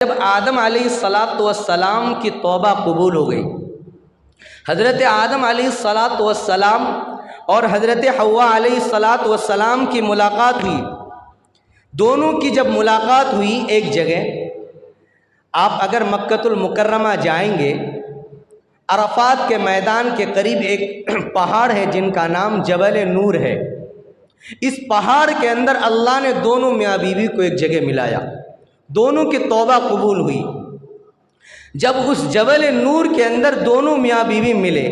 जब आदम अलैहिस्सलातु वस्सलाम की तौबा कबूल हो गई, हज़रत आदम अलैहिस्सलातु वस्सलाम और हज़रत हव्वा अलैहिस्सलातु वस्सलाम की मुलाकात हुई। दोनों की जब मुलाकात हुई एक जगह, आप अगर मक्कतुल मुकर्रमा जाएंगे, अरफात के मैदान के करीब एक पहाड़ है जिनका नाम जबल नूर है। इस पहाड़ के अंदर अल्लाह ने दोनों मियाँ बीवी को एक जगह मिलाया, दोनों की तौबा कबूल हुई। जब उस जबल नूर के अंदर दोनों मियाँ बीवी मिले,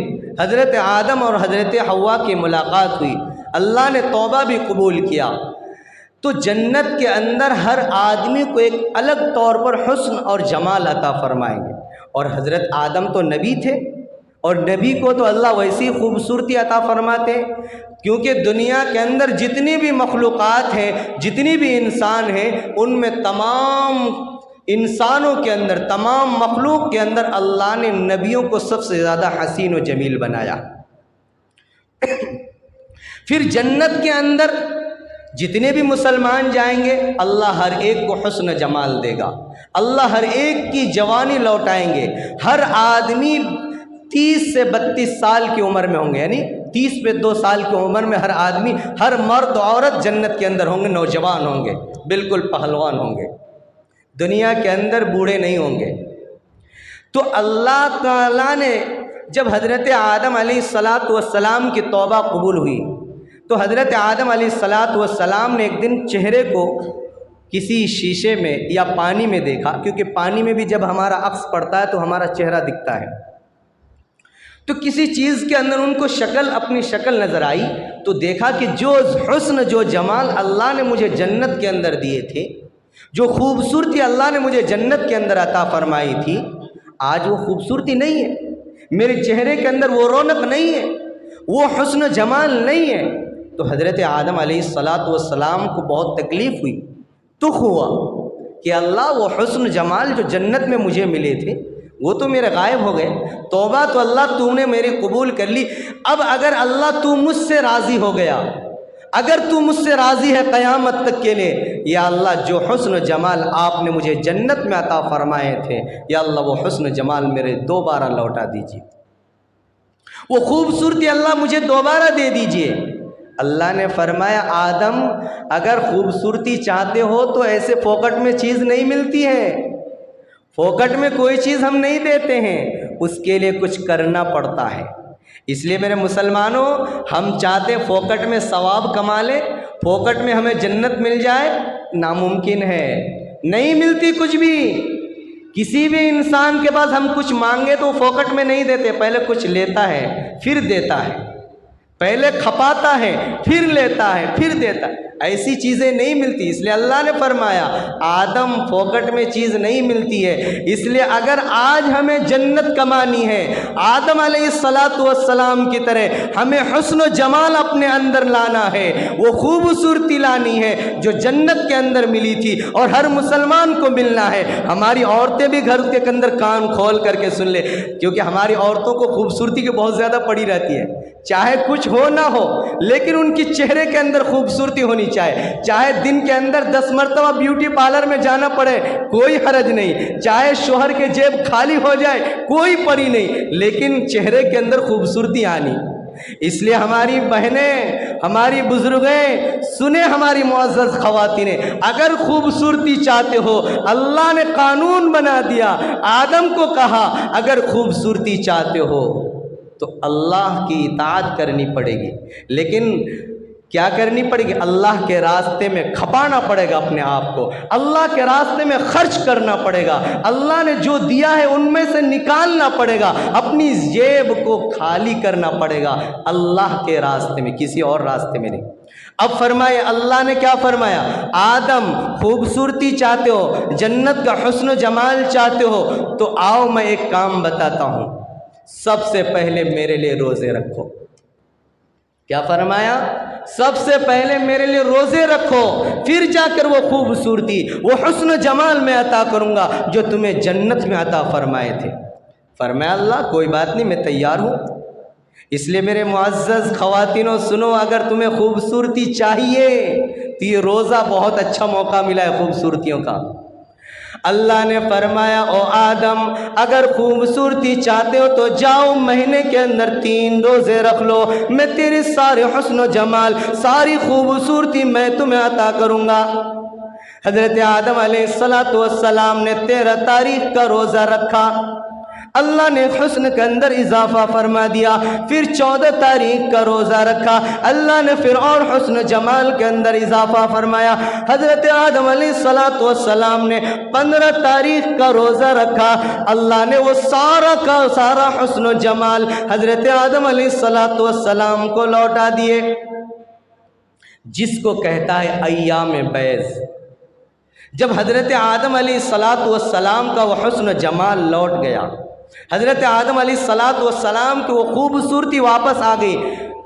हज़रत आदम और हज़रत हव्वा की मुलाकात हुई, अल्लाह ने तौबा भी कबूल किया। तो जन्नत के अंदर हर आदमी को एक अलग तौर पर हुस्न और जमाल अता फरमाएंगे। और हज़रत आदम तो नबी थे, और नबी को तो अल्लाह वैसी खूबसूरती अता फरमाते, क्योंकि दुनिया के अंदर जितनी भी मखलूक़ात हैं, जितनी भी इंसान हैं, उनमें तमाम इंसानों के अंदर, तमाम मखलूक के अंदर अल्लाह ने नबियों को सबसे ज़्यादा हसीन व जमील बनाया। फिर जन्नत के अंदर जितने भी मुसलमान जाएंगे, अल्लाह हर एक को हुस्न जमाल देगा, अल्लाह हर एक की जवानी लौटाएंगे। हर आदमी 30 से 32 साल की उम्र में होंगे, यानी 30 पे 2 साल की उम्र में हर आदमी, हर मर्द औरत जन्नत के अंदर होंगे, नौजवान होंगे, बिल्कुल पहलवान होंगे, दुनिया के अंदर बूढ़े नहीं होंगे। तो अल्लाह ताला ने जब हज़रत आदम अलैहिस्सलातु वस्सलाम की तौबा कबूल हुई, तो हज़रत आदम अलैहिस्सलातु वस्सलाम ने एक दिन चेहरे को किसी शीशे में या पानी में देखा, क्योंकि पानी में भी जब हमारा अक्स पड़ता है तो हमारा चेहरा दिखता है। तो किसी चीज़ के अंदर उनको शक्ल, अपनी शक्ल नज़र आई, तो देखा कि जो हुस्न, जो जमाल अल्लाह ने मुझे जन्नत के अंदर दिए थे, जो खूबसूरती अल्लाह ने मुझे जन्नत के अंदर अता फरमाई थी, आज वो खूबसूरती नहीं है, मेरे चेहरे के अंदर वो रौनक नहीं है, वो हुस्न जमाल नहीं है। तो हज़रत आदम अलैहिस्सलातु वस्सलाम को बहुत तकलीफ़ हुई, दुख हुआ कि अल्लाह वो हुस्न जमाल जो जन्नत में मुझे मिले थे वो तो मेरे गायब हो गए। तौबा तो अल्लाह तूने मेरी कबूल कर ली, अब अगर अल्लाह तू मुझसे राज़ी हो गया, अगर तू मुझसे राज़ी है क़यामत तक के लिए, या अल्लाह जो हुस्न जमाल आपने मुझे जन्नत में अता फरमाए थे, या अल्लाह वो हुस्न जमाल मेरे दोबारा लौटा दीजिए, वो खूबसूरती अल्लाह मुझे दोबारा दे दीजिए। अल्लाह ने फरमाया, आदम अगर खूबसूरती चाहते हो तो ऐसे फोकट में चीज़ नहीं मिलती है, फोकट में कोई चीज़ हम नहीं देते हैं, उसके लिए कुछ करना पड़ता है। इसलिए मेरे मुसलमानों, हम चाहते फोकट में सवाब कमा लें, फोकट में हमें जन्नत मिल जाए, नामुमकिन है, नहीं मिलती कुछ भी। किसी भी इंसान के पास हम कुछ मांगे तो फोकट में नहीं देते, पहले कुछ लेता है फिर देता है, पहले खपाता है फिर लेता है फिर देता है, ऐसी चीज़ें नहीं मिलती। इसलिए अल्लाह ने फरमाया, आदम फोकट में चीज़ नहीं मिलती है, इसलिए अगर आज हमें जन्नत कमानी है, आदम अलैहिस्सलातु वस्सलाम की तरह हमें हुस्न जमाल अपने अंदर लाना है, वो खूबसूरती लानी है जो जन्नत के अंदर मिली थी और हर मुसलमान को मिलना है। हमारी औरतें भी घर के अंदर कान खोल करके सुन ले, क्योंकि हमारी औरतों को खूबसूरती की बहुत ज़्यादा पड़ी रहती है, चाहे कुछ हो ना हो, लेकिन उनकी चेहरे के अंदर खूबसूरती होनी चाहे दिन के अंदर 10 मरतबा ब्यूटी पार्लर में जाना पड़े, कोई हरज नहीं, चाहे शोहर के जेब खाली हो जाए, कोई परी नहीं, लेकिन चेहरे के अंदर खूबसूरती आनी। इसलिए हमारी बहनें, हमारी बुजुर्गें, सुने हमारी मुअज़्ज़ज़ ख़वातीनें, अगर खूबसूरती चाहते हो, अल्लाह ने कानून बना दिया, आदम को कहा अगर खूबसूरती चाहते हो तो अल्लाह की इताअत करनी पड़ेगी। लेकिन क्या करनी पड़ेगी? अल्लाह के रास्ते में खपाना पड़ेगा अपने आप को, अल्लाह के रास्ते में खर्च करना पड़ेगा, अल्लाह ने जो दिया है उनमें से निकालना पड़ेगा, अपनी जेब को खाली करना पड़ेगा अल्लाह के रास्ते में, किसी और रास्ते में नहीं। अब फरमाए, अल्लाह ने क्या फरमाया, आदम खूबसूरती चाहते हो, जन्नत का हुस्न जमाल चाहते हो, तो आओ मैं एक काम बताता हूँ, सबसे पहले मेरे लिए रोज़े रखो। क्या फरमाया? सबसे पहले मेरे लिए रोज़े रखो, फिर जाकर वो खूबसूरती, वो हुस्न जमाल में अता करूँगा जो तुम्हें जन्नत में अता फरमाए थे। फरमाया, अल्लाह कोई बात नहीं, मैं तैयार हूँ। इसलिए मेरे मुअज़्ज़ज़ ख़वातीनों सुनो, अगर तुम्हें खूबसूरती चाहिए तो ये रोज़ा बहुत अच्छा मौका मिला है खूबसूरतियों का। अल्लाह ने फरमाया, ओ आदम, अगर खूबसूरती चाहते हो तो जाओ महीने के अंदर 3 रोज़े रख लो, मैं तेरे सारे हुस्न जमाल, सारी खूबसूरती मैं तुम्हें अता करूँगा। हज़रत आदम अलैहिस्सलातु वस्सलाम ने 13 तारीख का रोज़ा रखा, अल्लाह ने हुस्न के अंदर इजाफा फरमा दिया। फिर 14 तारीख का रोज़ा रखा, अल्लाह ने फिर और हुस्न जमाल के अंदर इजाफा फरमाया। हज़रत आदम अलैहिस्सलातु वस्सलाम ने 15 तारीख का रोज़ा रखा, अल्लाह ने वो सारा का सारा हुस्न जमाल हज़रत आदम अलैहिस्सलातु वस्सलाम को लौटा दिए, जिसको कहता है अय्याम बैज़। जब हज़रत आदम अलैहिस्सलातु वस्सलाम का वो हुस्न जमाल लौट गया, हज़रत आदम अलैहिस्सलातु वस्सलाम की वो खूबसूरती वापस आ गई,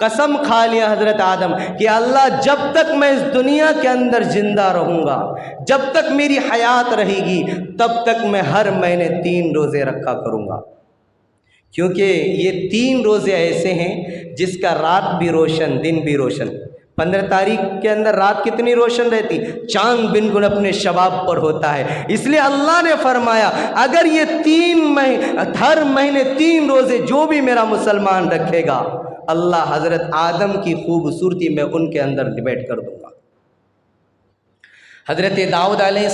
कसम खा लिया हज़रत आदम कि अल्लाह, जब तक मैं इस दुनिया के अंदर ज़िंदा रहूँगा, जब तक मेरी हयात रहेगी, तब तक मैं हर महीने 3 रोज़े रखा करूँगा। क्योंकि ये 3 रोज़े ऐसे हैं जिसका रात भी रोशन दिन भी रोशन। 15 तारीख के अंदर रात कितनी रोशन रहती, चांद बिल्कुल अपने शबाब पर होता है। इसलिए अल्लाह ने फरमाया, अगर ये 3 महीने हर महीने 3 रोज़े जो भी मेरा मुसलमान रखेगा, अल्लाह हज़रत आदम की खूबसूरती मैं उनके अंदर डिबेट कर दूँगा। हज़रत दाऊद अलैहि